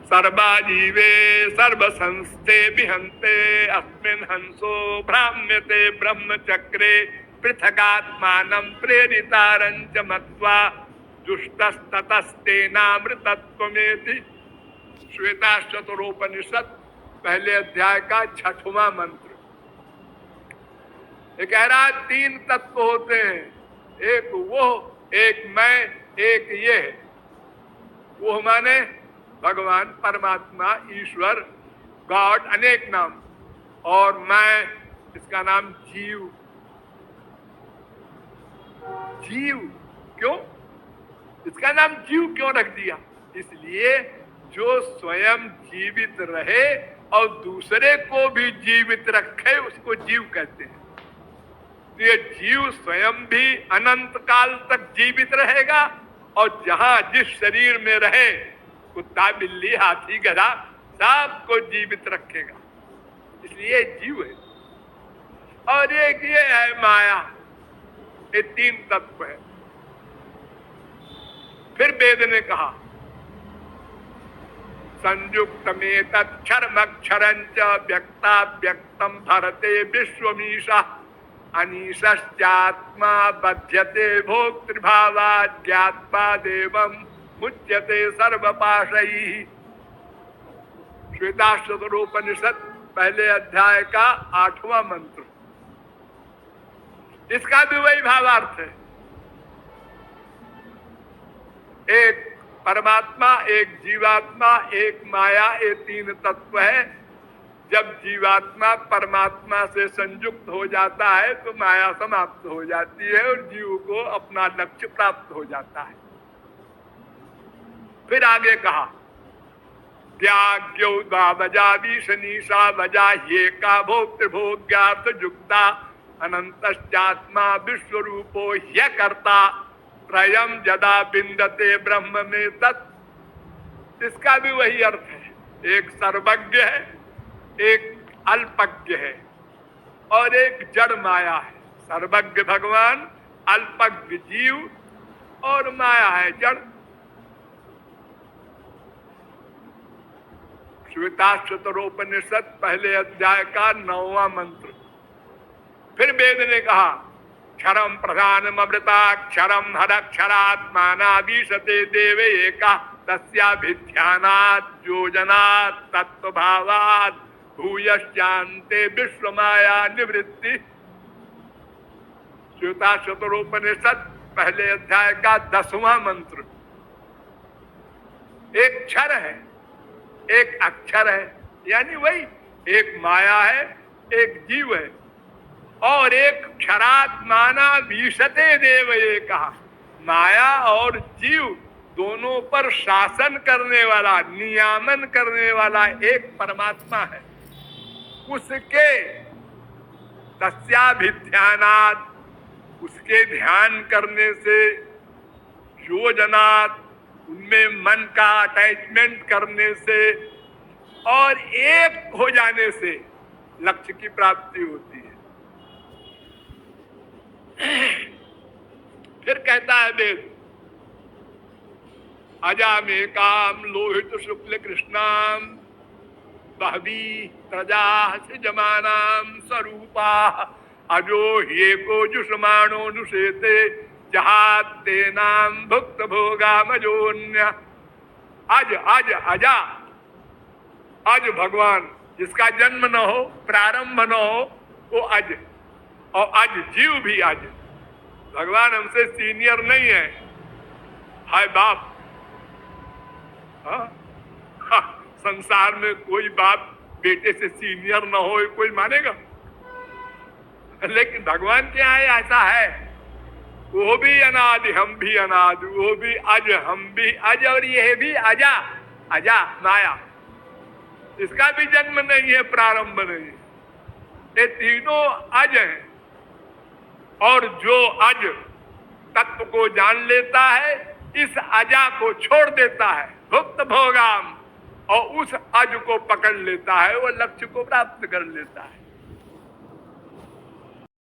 सर्वा जीवे सर्वसंस्थे विहन्ते अस्मिन् हंसो भ्राम्यते ब्रह्मचक्रे पृथगात्मानं प्रेरितारञ्च मत्वा दुष्टस्ततस्तेनामृतत्वमेति। श्वेताश्वतरोपनिषद पहले अध्याय का 6वां मंत्र। ये कह रहा है 3 तत्व होते हैं, एक वो, एक मैं, एक ये। वो माने भगवान, परमात्मा, ईश्वर, गॉड, अनेक नाम, और मैं, इसका नाम जीव। जीव क्यों? इसका नाम जीव क्यों रख दिया? इसलिए जो स्वयं जीवित रहे और दूसरे को भी जीवित रखे उसको जीव कहते हैं। ये जीव स्वयं भी अनंत काल तक जीवित रहेगा और जहां जिस शरीर में रहे, कुत्ता, बिल्ली, हाथी, गधा, सबको जीवित रखेगा, इसलिए जीव है। और एक ये है माया। ये 3 तत्व है। फिर वेद ने कहा संयुक्तमेतक्षरमक्षरञ्च व्यक्ताव्यक्तं भरते विश्वमीशा अनीशश्चात्मा बध्यते भोक्तृभावात् ज्ञात्वा देवं मुच्यते सर्वपाशैः। श्वेताश्वतरोपनिषद पहले अध्याय का 8वां मंत्र। इसका भी वही भावार्थ है। एक परमात्मा, एक जीवात्मा, एक माया, ये 3 तत्व है। जब जीवात्मा परमात्मा से संयुक्त हो जाता है तो माया समाप्त हो जाती है और जीव को अपना लक्ष्य प्राप्त हो जाता है। फिर आगे कहा त्याग्यो वजा विशनीषा वजा ये का भोक्तृभोग्यार्थ युक्ता अनंतश्चात्मा विश्वरूपो ह्यकर्ता त्रयम यदा बिंदते ब्रह्म में तत्। इसका भी वही अर्थ है। एक सर्वज्ञ है, एक अल्पज्ञ है और एक जड़ माया है। सर्वज्ञ भगवान, अल्पज्ञ जीव और माया है जड़। श्वेताश्वतरोपनिषद पहले अध्याय का 9वां मंत्र। फिर वेद ने कहा क्षरम प्रधानम अमृताक्षरम हरक्षरात्मानाधीशते देवे एका तस्याभिध्यानात् योजनात् तत्वभावात् भूयश्चान्ते विश्वमाया निवृत्ति। श्वेताश्वतरोपनिषद पहले अध्याय का 10वां मंत्र। एक क्षर है, एक अक्षर है, यानी वही एक माया है, एक जीव है, और एक क्षरात्माना विशते देव। ये कहा माया और जीव दोनों पर शासन करने वाला, नियामन करने वाला एक परमात्मा है। उसके तस्याभिध्यानात्, उसके ध्यान करने से, योजनात्, उनमें मन का अटैचमेंट करने से और एक हो जाने से लक्ष्य की प्राप्ति होती है। फिर कहता है वेद अजामेकाम लोहित शुक्ल कृष्णाम बहवी प्रजा सृजमानाम स्वरूपा अजो ह्येको जुषमाणो नुषेते जहाते नाम भुक्त भोगामजोन्य। अज अज अजा, अज भगवान जिसका जन्म न हो, प्रारंभ न हो, वो अज। और अज जीव भी अज। भगवान हमसे सीनियर नहीं है, हाय बाप। हाँ? संसार में कोई बाप बेटे से सीनियर न हो कोई मानेगा? लेकिन भगवान क्या है, ऐसा है। वो भी अनादि, हम भी अनादि, वो भी अज, हम भी अज, और ये भी अजा। अजा माया, इसका भी जन्म नहीं है, प्रारंभ नहीं है। ये तीनों अज हैं। और जो अज तत्व को जान लेता है, इस अजा को छोड़ देता है, भुक्त भोगाम, और उस अज को पकड़ लेता है, वो लक्ष्य को प्राप्त कर लेता है।